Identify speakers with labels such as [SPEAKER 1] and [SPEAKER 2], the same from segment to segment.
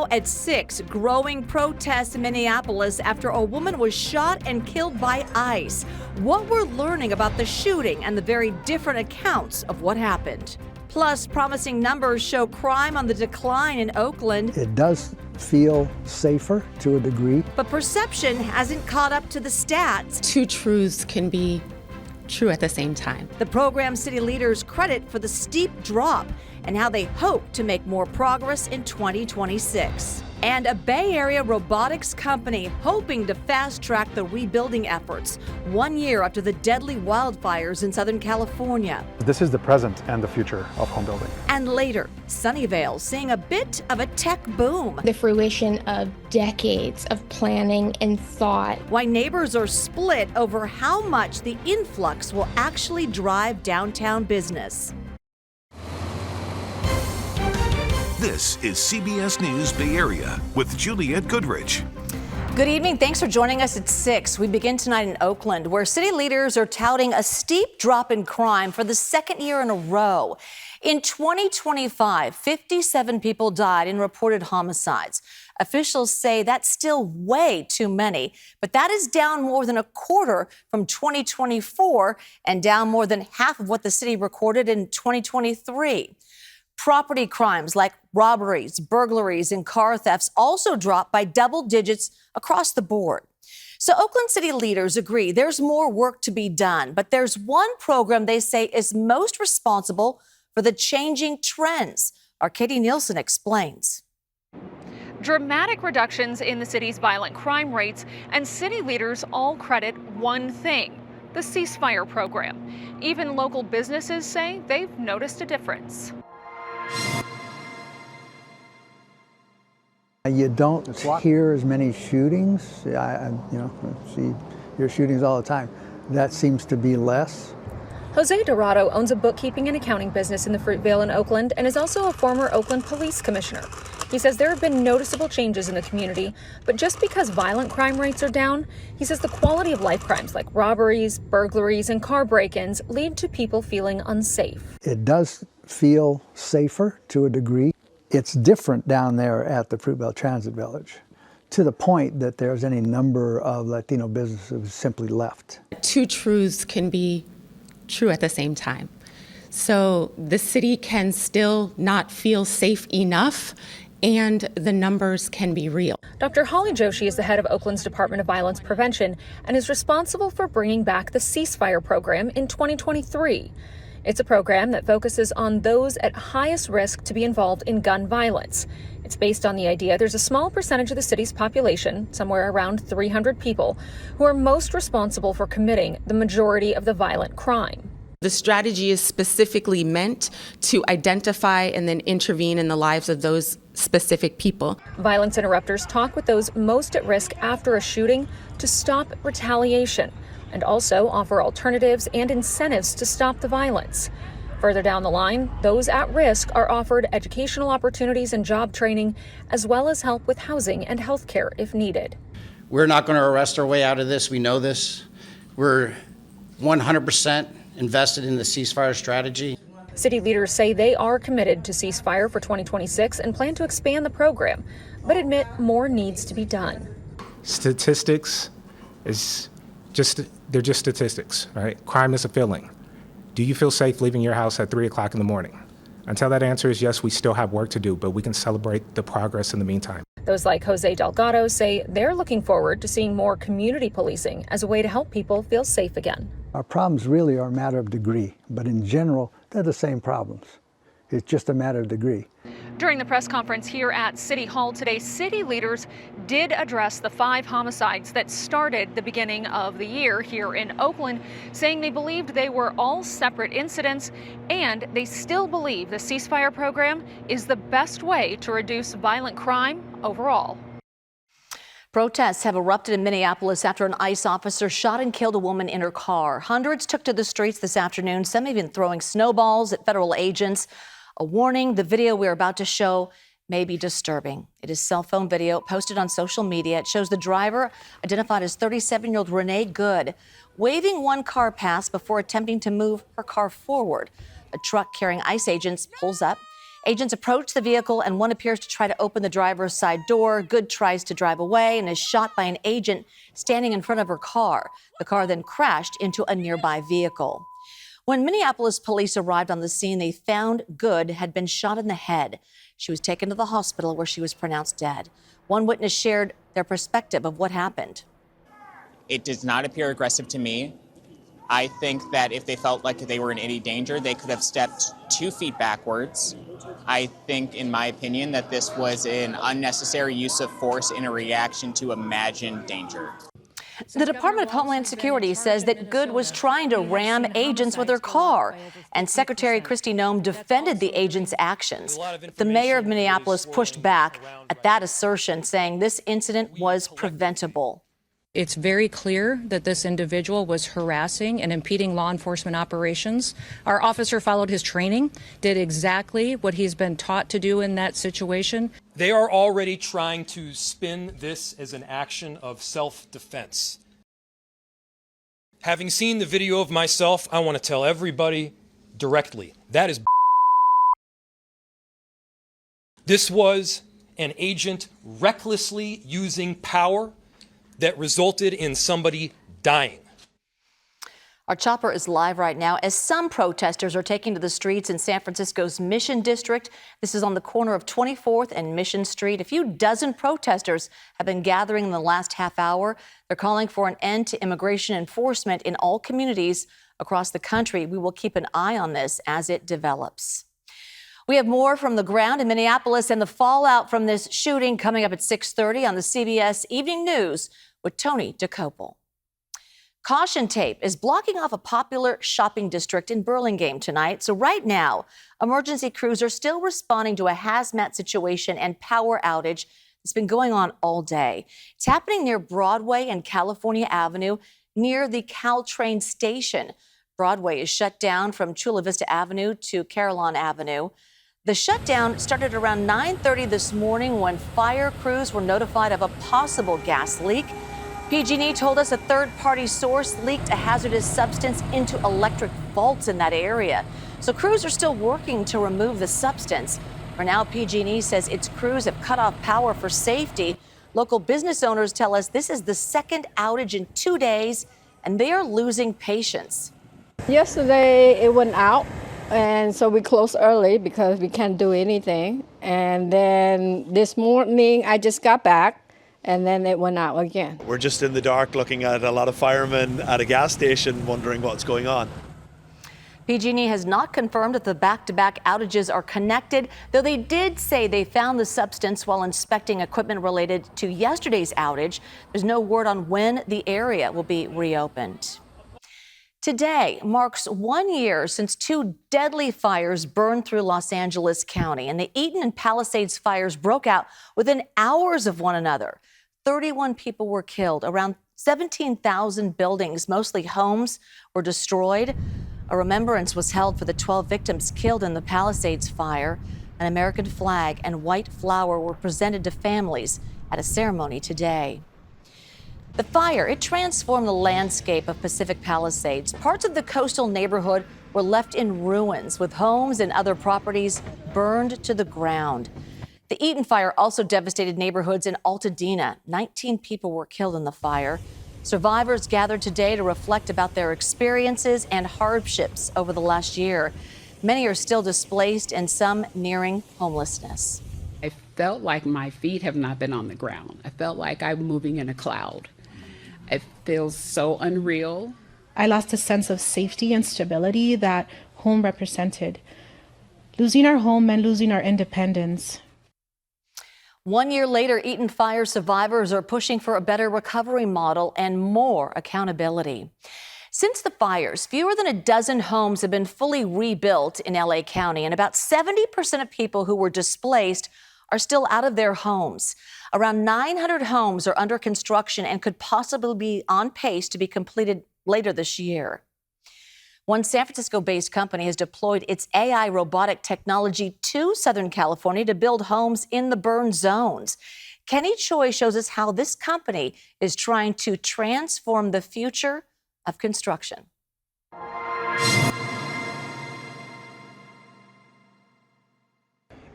[SPEAKER 1] Now at 6, growing protests in Minneapolis after a woman was shot and killed by ICE. What we're learning about the shooting and the very different accounts of what happened. Plus, promising numbers show crime on the decline in Oakland.
[SPEAKER 2] It does feel safer to a degree.
[SPEAKER 1] But perception hasn't caught up to the stats.
[SPEAKER 3] Two truths can be true at the same time.
[SPEAKER 1] The program city leaders credit for the steep drop and how they hope to make more progress in 2026. And a Bay Area robotics company hoping to fast-track the rebuilding efforts 1 year after the deadly wildfires in Southern California.
[SPEAKER 4] This is the present and the future of home building.
[SPEAKER 1] And later, Sunnyvale seeing a bit of a tech boom.
[SPEAKER 5] The fruition of decades of planning and thought.
[SPEAKER 1] Why neighbors are split over how much the influx will actually drive downtown business.
[SPEAKER 6] This is CBS News Bay Area with Juliette Goodrich.
[SPEAKER 1] Good evening. Thanks for joining us at 6. We begin tonight in Oakland, where city leaders are touting a steep drop in crime for the second year in a row. In 2025, 57 people died in reported homicides. Officials say that's still way too many, but that is down more than a quarter from 2024 and down more than half of what the city recorded in 2023. Property crimes like robberies, burglaries, and car thefts also dropped by double digits across the board. So Oakland city leaders agree there's more work to be done, but there's one program they say is most responsible for the changing trends. Our Katie Nielsen explains.
[SPEAKER 7] Dramatic reductions in the city's violent crime rates, and city leaders all credit one thing: the ceasefire program. Even local businesses say they've noticed a difference.
[SPEAKER 2] You don't hear as many shootings. See your shootings all the time. That seems to be less.
[SPEAKER 8] Jose Dorado owns a bookkeeping and accounting business in the Fruitvale in Oakland and is also a former Oakland police commissioner. He says there have been noticeable changes in the community, but just because violent crime rates are down, he says the quality of life crimes like robberies, burglaries, and car break-ins lead to people feeling unsafe.
[SPEAKER 2] It does feel safer to a degree. It's different down there at the Fruitvale Transit Village, to the point that there's any number of Latino businesses simply left.
[SPEAKER 3] Two truths can be true at the same time. So the city can still not feel safe enough, and the numbers can be real.
[SPEAKER 8] Dr. Holly Joshi is the head of Oakland's Department of Violence Prevention and is responsible for bringing back the ceasefire program in 2023. It's a program that focuses on those at highest risk to be involved in gun violence. It's based on the idea there's a small percentage of the city's population, somewhere around 300 people, who are most responsible for committing the majority of the violent crime.
[SPEAKER 3] The strategy is specifically meant to identify and then intervene in the lives of those specific people.
[SPEAKER 8] Violence interrupters talk with those most at risk after a shooting to stop retaliation, and also offer alternatives and incentives to stop the violence. Further down the line, those at risk are offered educational opportunities and job training, as well as help with housing and health care if needed.
[SPEAKER 9] We're not going to arrest our way out of this. We know this. We're 100% invested in the ceasefire strategy.
[SPEAKER 8] City leaders say they are committed to ceasefire for 2026 and plan to expand the program, but admit more needs to be done.
[SPEAKER 10] Statistics they're just statistics, right? Crime is a feeling. Do you feel safe leaving your house at 3 o'clock in the morning? Until that answer is yes, we still have work to do, but we can celebrate the progress in the meantime.
[SPEAKER 8] Those like Jose Delgado say they're looking forward to seeing more community policing as a way to help people feel safe again.
[SPEAKER 2] Our problems really are a matter of degree, but in general, they're the same problems. It's just a matter of degree.
[SPEAKER 7] During the press conference here at City Hall today, city leaders did address the 5 homicides that started the beginning of the year here in Oakland, saying they believed they were all separate incidents, and they still believe the ceasefire program is the best way to reduce violent crime overall.
[SPEAKER 1] Protests have erupted in Minneapolis after an ICE officer shot and killed a woman in her car. Hundreds took to the streets this afternoon, some even throwing snowballs at federal agents. A warning, the video we're about to show may be disturbing. It is cell phone video posted on social media. It shows the driver, identified as 37-year-old Renee Good, waving one car past before attempting to move her car forward. A truck carrying ICE agents pulls up. Agents approach the vehicle and one appears to try to open the driver's side door. Good tries to drive away and is shot by an agent standing in front of her car. The car then crashed into a nearby vehicle. When Minneapolis police arrived on the scene, they found Good had been shot in the head. She was taken to the hospital where she was pronounced dead. One witness shared their perspective of what happened.
[SPEAKER 11] It does not appear aggressive to me. I think that if they felt like they were in any danger, they could have stepped 2 feet backwards. I think, in my opinion, that this was an unnecessary use of force in a reaction to imagined danger.
[SPEAKER 1] The Department of Homeland Security says that Good was trying to ram agents with her car, and Secretary Kristi Noem defended the agents' actions. The mayor of Minneapolis pushed back at that assertion, saying this incident was preventable.
[SPEAKER 12] It's very clear that this individual was harassing and impeding law enforcement operations. Our officer followed his training, did exactly what he's been taught to do in that situation.
[SPEAKER 13] They are already trying to spin this as an action of self-defense. Having seen the video of myself, I want to tell everybody directly, that is This was an agent recklessly using power that resulted in somebody dying.
[SPEAKER 1] Our chopper is live right now as some protesters are taking to the streets in San Francisco's Mission District. This is on the corner of 24th and Mission Street. A few dozen protesters have been gathering in the last half hour. They're calling for an end to immigration enforcement in all communities across the country. We will keep an eye on this as it develops. We have more from the ground in Minneapolis and the fallout from this shooting coming up at 6:30 on the CBS Evening News with Tony DeCopel. Caution tape is blocking off a popular shopping district in Burlingame tonight. So right now, emergency crews are still responding to a hazmat situation and power outage that's been going on all day. It's happening near Broadway and California Avenue near the Caltrain station. Broadway is shut down from Chula Vista Avenue to Carillon Avenue. The shutdown started around 9:30 this morning when fire crews were notified of a possible gas leak. PG&E told us a third-party source leaked a hazardous substance into electric vaults in that area. So crews are still working to remove the substance. For now, PG&E says its crews have cut off power for safety. Local business owners tell us this is the second outage in 2 days, and they are losing patience.
[SPEAKER 5] Yesterday it went out, and so we closed early because we can't do anything. And then this morning I just got back, and then it went out again.
[SPEAKER 14] We're just in the dark looking at a lot of firemen at a gas station wondering what's going on.
[SPEAKER 1] PG&E has not confirmed that the back-to-back outages are connected, though they did say they found the substance while inspecting equipment related to yesterday's outage. There's no word on when the area will be reopened. Today marks 1 year since 2 deadly fires burned through Los Angeles County, and the Eaton and Palisades fires broke out within hours of one another. 31 people were killed. Around 17,000 buildings, mostly homes, were destroyed. A remembrance was held for the 12 victims killed in the Palisades fire. An American flag and white flower were presented to families at a ceremony today. The fire, it transformed the landscape of Pacific Palisades. Parts of the coastal neighborhood were left in ruins, with homes and other properties burned to the ground. The Eaton fire also devastated neighborhoods in Altadena. 19 people were killed in the fire. Survivors gathered today to reflect about their experiences and hardships over the last year. Many are still displaced and some nearing homelessness.
[SPEAKER 15] I felt like my feet have not been on the ground. I felt like I'm moving in a cloud. It feels so unreal.
[SPEAKER 16] I lost a sense of safety and stability that home represented. Losing our home meant losing our independence.
[SPEAKER 1] 1 year later, Eaton fire survivors are pushing for a better recovery model and more accountability. Since the fires, fewer than a dozen homes have been fully rebuilt in LA County, and about 70% of people who were displaced are still out of their homes. Around 900 homes are under construction and could possibly be on pace to be completed later this year. One San Francisco-based company has deployed its AI robotic technology to Southern California to build homes in the burn zones. Kenny Choi shows us how this company is trying to transform the future of construction.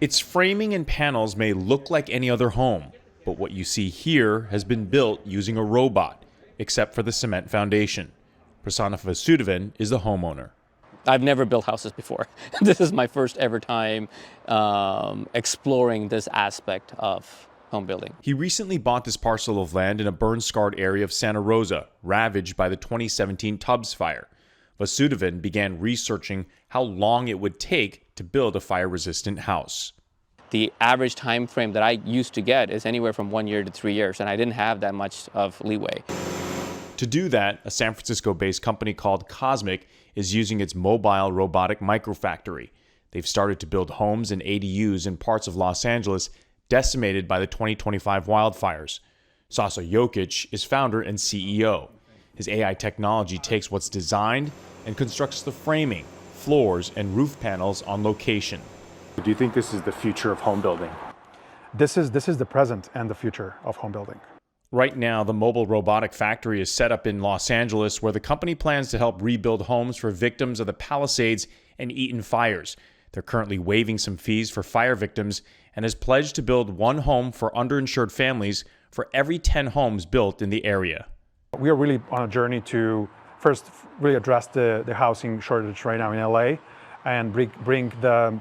[SPEAKER 17] Its framing and panels may look like any other home, but what you see here has been built using a robot, except for the cement foundation. Prasanna Vasudevan is the homeowner.
[SPEAKER 18] I've never built houses before. This is my first ever time exploring this aspect of home building.
[SPEAKER 17] He recently bought this parcel of land in a burn-scarred area of Santa Rosa, ravaged by the 2017 Tubbs fire. Vasudevan began researching how long it would take to build a fire-resistant house.
[SPEAKER 18] The average time frame that I used to get is anywhere from 1 year to 3 years, and I didn't have that much of leeway.
[SPEAKER 17] To do that, a San Francisco-based company called Cosmic is using its mobile robotic microfactory. They've started to build homes and ADUs in parts of Los Angeles decimated by the 2025 wildfires. Sasa Jokic is founder and CEO. His AI technology takes what's designed and constructs the framing, floors, and roof panels on location.
[SPEAKER 4] Do you think this is the future of home building? This is the present and the future of home building.
[SPEAKER 17] Right now, the mobile robotic factory is set up in Los Angeles, where the company plans to help rebuild homes for victims of the Palisades and Eaton fires. They're currently waiving some fees for fire victims and has pledged to build one home for underinsured families for every 10 homes built in the area.
[SPEAKER 4] We are really on a journey to first really address the housing shortage right now in LA and bring the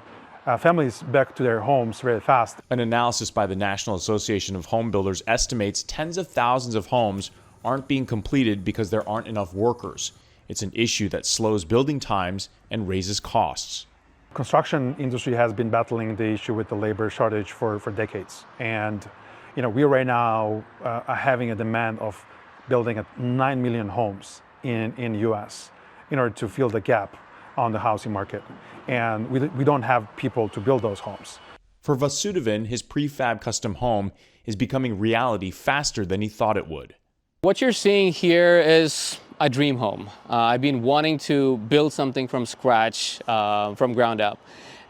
[SPEAKER 4] families back to their homes very fast.
[SPEAKER 17] An analysis by the National Association of Home Builders estimates tens of thousands of homes aren't being completed because there aren't enough workers. It's an issue that slows building times and raises costs.
[SPEAKER 4] Construction industry has been battling the issue with the labor shortage for decades. And we right now are having a demand of building 9 million homes in US in order to fill the gap on the housing market. And we don't have people to build those homes.
[SPEAKER 17] For Vasudevan, his prefab custom home is becoming reality faster than he thought it would.
[SPEAKER 18] What you're seeing here is a dream home. I've been wanting to build something from scratch, from ground up,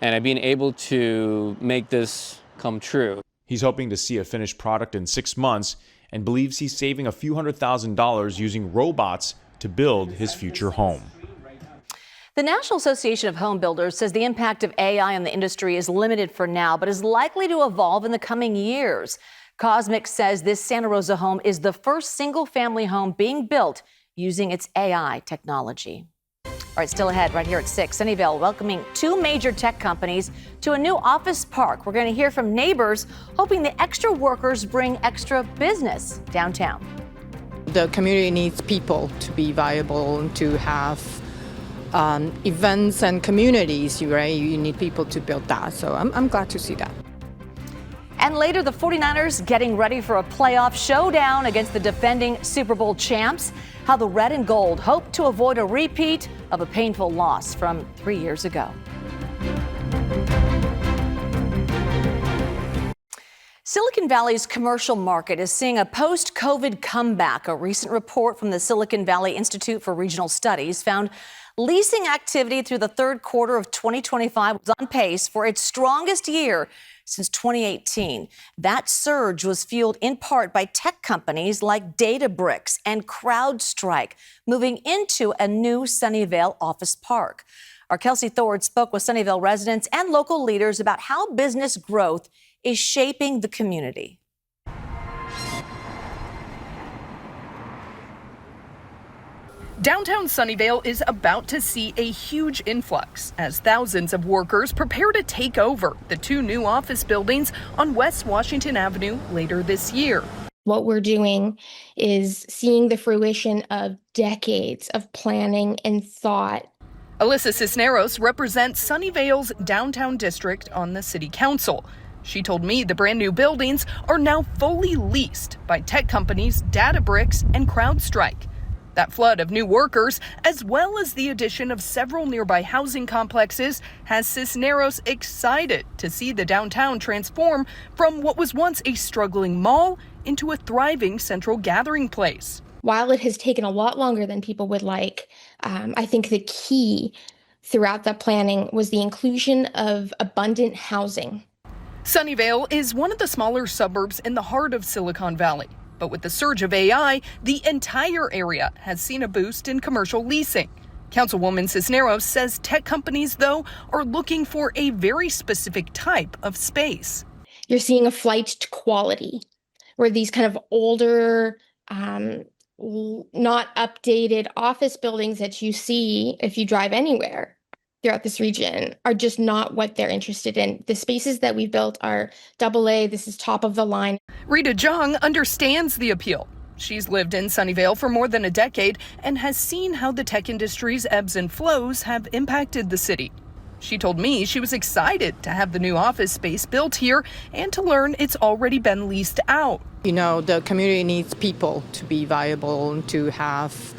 [SPEAKER 18] and I've been able to make this come true.
[SPEAKER 17] He's hoping to see a finished product in 6 months and believes he's saving a few $100,000 using robots to build his future home.
[SPEAKER 1] The National Association of Home Builders says the impact of AI on the industry is limited for now, but is likely to evolve in the coming years. Cosmic says this Santa Rosa home is the first single-family home being built using its AI technology. All right, still ahead right here at 6. Sunnyvale welcoming 2 major tech companies to a new office park. We're going to hear from neighbors hoping the extra workers bring extra business downtown.
[SPEAKER 19] The community needs people to be viable, to have events and communities, right? You need people to build that. So I'm glad to see that.
[SPEAKER 1] And later, the 49ers getting ready for a playoff showdown against the defending Super Bowl champs. How the red and gold hope to avoid a repeat of a painful loss from 3 years ago. Silicon Valley's commercial market is seeing a post-COVID comeback. A recent report from the Silicon Valley Institute for Regional Studies found leasing activity through the third quarter of 2025 was on pace for its strongest year since 2018. That surge was fueled in part by tech companies like Databricks and CrowdStrike moving into a new Sunnyvale office park. Our Kelsey Thord spoke with Sunnyvale residents and local leaders about how business growth is shaping the community.
[SPEAKER 20] Downtown Sunnyvale is about to see a huge influx as thousands of workers prepare to take over the 2 new office buildings on West Washington Avenue later this year.
[SPEAKER 21] What we're doing is seeing the fruition of decades of planning and thought.
[SPEAKER 20] Alyssa Cisneros represents Sunnyvale's downtown district on the city council. She told me the brand new buildings are now fully leased by tech companies Databricks and CrowdStrike. That flood of new workers, as well as the addition of several nearby housing complexes, has Cisneros excited to see the downtown transform from what was once a struggling mall into a thriving central gathering place.
[SPEAKER 21] While it has taken a lot longer than people would like, I think the key throughout the planning was the inclusion of abundant housing.
[SPEAKER 20] Sunnyvale is one of the smaller suburbs in the heart of Silicon Valley. But with the surge of AI, the entire area has seen a boost in commercial leasing. Councilwoman Cisneros says tech companies, though, are looking for a very specific type of space.
[SPEAKER 21] You're seeing a flight to quality, where these kind of older, not updated office buildings that you see if you drive anywhere throughout this region are just not what they're interested in. The spaces that we've built are AA. This is top of the line.
[SPEAKER 20] Rita Jung understands the appeal. She's lived in Sunnyvale for more than a decade and has seen how the tech industry's ebbs and flows have impacted the city. She told me she was excited to have the new office space built here and to learn it's already been leased out.
[SPEAKER 19] You know, the community needs people to be viable, to have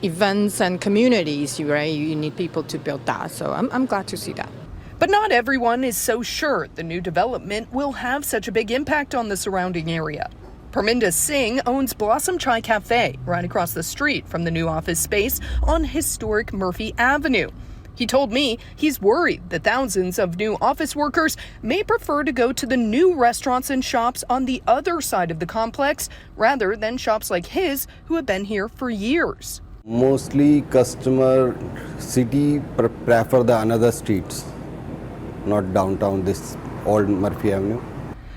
[SPEAKER 19] events and communities, right? You need people to build that. So I'm glad to see that.
[SPEAKER 20] But not everyone is so sure the new development will have such a big impact on the surrounding area. Parminder Singh owns Blossom Chai Cafe right across the street from the new office space on historic Murphy Avenue. He told me he's worried that thousands of new office workers may prefer to go to the new restaurants and shops on the other side of the complex rather than shops like his who have been here for years.
[SPEAKER 6] Mostly customer city prefer the another streets, not downtown, this old Murphy Avenue.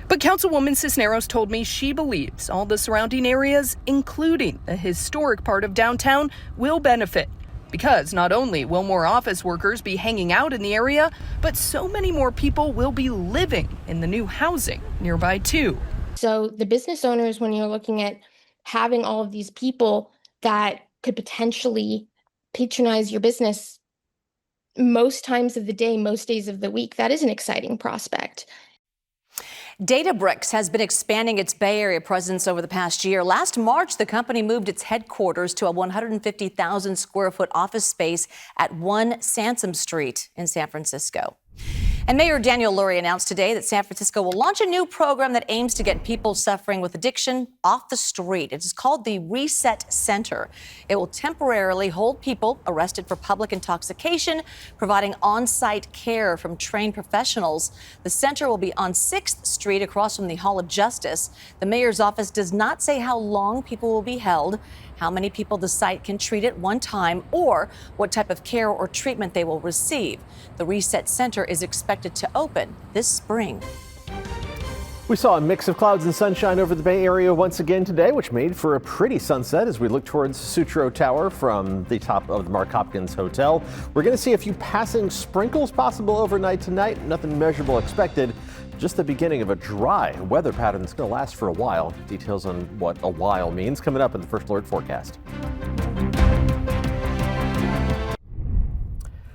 [SPEAKER 20] But Councilwoman Cisneros told me she believes all the surrounding areas, including the historic part of downtown, will benefit. Because not only will more office workers be hanging out in the area, but so many more people will be living in the new housing nearby too.
[SPEAKER 21] So the business owners, when you're looking at having all of these people that could potentially patronize your business most times of the day, most days of the week, that is an exciting prospect.
[SPEAKER 1] Databricks has been expanding its Bay Area presence over the past year. Last March, the company moved its headquarters to a 150,000 square foot office space at 1 Sansom Street in San Francisco. And Mayor Daniel Lurie announced today that San Francisco will launch a new program that aims to get people suffering with addiction off the street. It is called the Reset Center. It will temporarily hold people arrested for public intoxication, providing on-site care from trained professionals. The center will be on 6th Street across from the Hall of Justice. The mayor's office does not say how long people will be held, how many people the site can treat at one time, or what type of care or treatment they will receive. The Reset Center is expected to open this spring.
[SPEAKER 22] We saw a mix of clouds and sunshine over the Bay Area once again today, which made for a pretty sunset as we look towards Sutro Tower from the top of the Mark Hopkins Hotel. We're going to see a few passing sprinkles possible overnight tonight. Nothing measurable expected. Just the beginning of a dry weather pattern that's going to last for a while. Details on what a while means coming up in the First Alert forecast.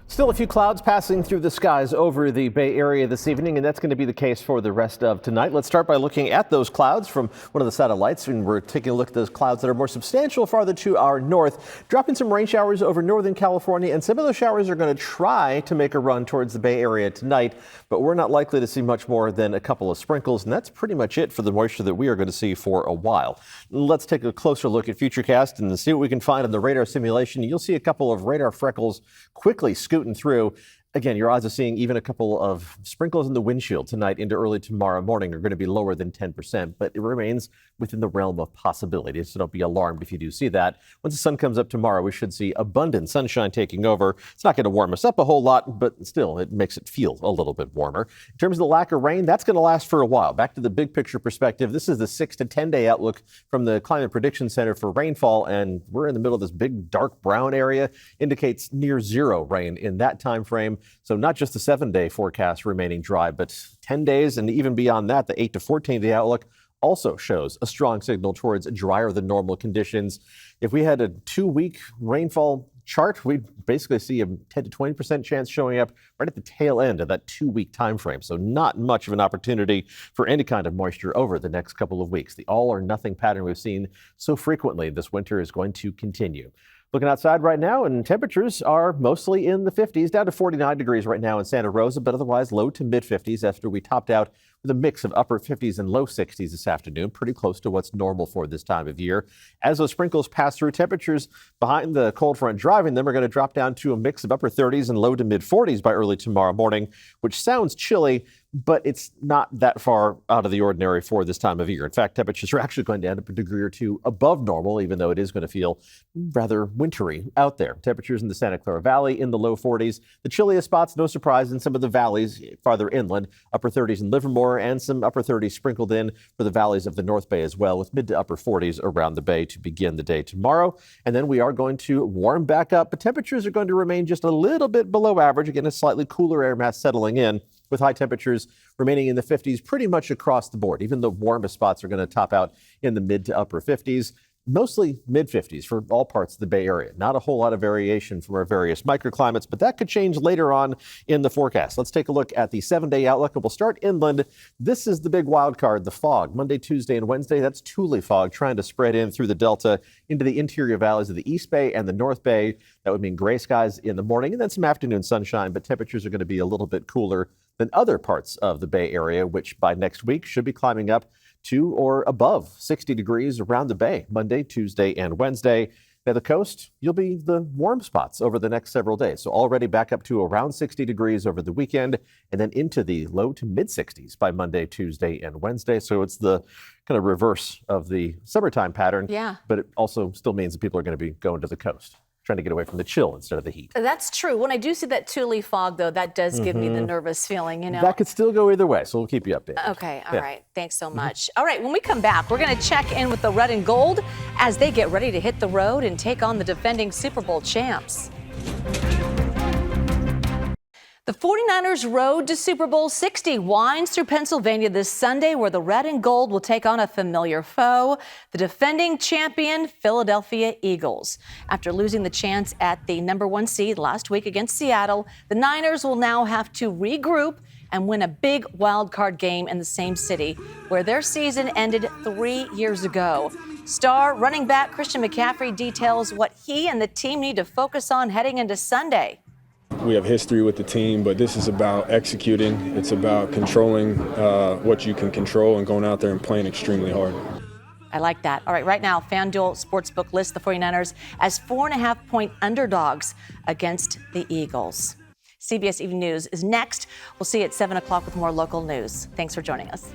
[SPEAKER 22] Still a few clouds passing through the skies over the Bay Area this evening, and that's going to be the case for the rest of tonight. Let's start by looking at those clouds from one of the satellites, and we're taking a look at those clouds that are more substantial farther to our north, dropping some rain showers over northern California, and some of those showers are going to try to make a run towards the Bay Area tonight, but we're not likely to see much more than a couple of sprinkles, and that's pretty much it for the moisture that we are going to see for a while. Let's take a closer look at Futurecast and see what we can find on the radar simulation. You'll see a couple of radar freckles quickly scooting through. Again, your odds of seeing even a couple of sprinkles in the windshield tonight into early tomorrow morning are going to be lower than 10%, but it remains within the realm of possibility, so don't be alarmed if you do see that. Once the sun comes up tomorrow, we should see abundant sunshine taking over. It's not going to warm us up a whole lot, but still, it makes it feel a little bit warmer. In terms of the lack of rain, that's going to last for a while. Back to the big picture perspective, this is the 6 to 10 day outlook from the Climate Prediction Center for rainfall, and we're in the middle of this big dark brown area, indicates near zero rain in that time frame. So not just the 7-day forecast remaining dry, but 10 days and even beyond that, the 8 to 14 day outlook also shows a strong signal towards drier than normal conditions. If we had a 2-week rainfall chart, we'd basically see a 10 to 20% chance showing up right at the tail end of that 2-week time frame. So not much of an opportunity for any kind of moisture over the next couple of weeks. The all or nothing pattern we've seen so frequently this winter is going to continue. Looking outside right now, and temperatures are mostly in the 50s, down to 49 degrees right now in Santa Rosa, but otherwise low to mid 50s after we topped out with a mix of upper 50s and low 60s this afternoon, pretty close to what's normal for this time of year. As those sprinkles pass through, temperatures behind the cold front driving them are going to drop down to a mix of upper 30s and low to mid 40s by early tomorrow morning, which sounds chilly, but it's not that far out of the ordinary for this time of year. In fact, temperatures are actually going to end up a degree or two above normal, even though it is going to feel rather wintry out there. Temperatures in the Santa Clara Valley in the low 40s. The chilliest spots, no surprise, in some of the valleys farther inland, upper 30s in Livermore, and some upper 30s sprinkled in for the valleys of the North Bay as well, with mid to upper 40s around the Bay to begin the day tomorrow. And then we are going to warm back up, but temperatures are going to remain just a little bit below average. Again, a slightly cooler air mass settling in, with high temperatures remaining in the 50s pretty much across the board. Even the warmest spots are going to top out in the mid to upper 50s. Mostly mid 50s for all parts of the Bay Area. Not a whole lot of variation from our various microclimates, but that could change later on in the forecast. Let's take a look at the 7-day outlook, and we'll start inland. This is the big wild card, the fog. Monday, Tuesday, and Wednesday, that's Thule fog trying to spread in through the Delta into the interior valleys of the East Bay and the North Bay. That would mean gray skies in the morning and then some afternoon sunshine, but temperatures are going to be a little bit cooler than other parts of the Bay Area, which by next week should be climbing up to or above 60 degrees around the Bay, Monday, Tuesday, and Wednesday. Now, the coast, you'll be the warm spots over the next several days. So already back up to around 60 degrees over the weekend, and then into the low to mid 60s by Monday, Tuesday, and Wednesday. So it's the kind of reverse of the summertime pattern.
[SPEAKER 1] Yeah.
[SPEAKER 22] But it also still means that people are going to be going to the coast, trying to get away from the chill instead of the heat.
[SPEAKER 1] That's true. When I do see that Thule fog, though, that does give me the nervous feeling, you know.
[SPEAKER 22] That could still go either way, so we'll keep you updated.
[SPEAKER 1] Okay, all right. Thanks so much. All right, when we come back, we're going to check in with the red and gold as they get ready to hit the road and take on the defending Super Bowl champs. The 49ers road to Super Bowl 60 winds through Pennsylvania this Sunday, where the red and gold will take on a familiar foe, the defending champion Philadelphia Eagles. After losing the chance at the #1 seed last week against Seattle, the Niners will now have to regroup and win a big wild card game in the same city where their season ended 3 years ago. Star running back Christian McCaffrey details what he and the team need to focus on heading into Sunday.
[SPEAKER 3] We have history with the team, but this is about executing. It's about controlling what you can control and going out there and playing extremely hard.
[SPEAKER 1] I like that. All right, right now, FanDuel Sportsbook lists the 49ers as 4.5-point underdogs against the Eagles. CBS Evening News is next. We'll see you at 7 o'clock with more local news. Thanks for joining us.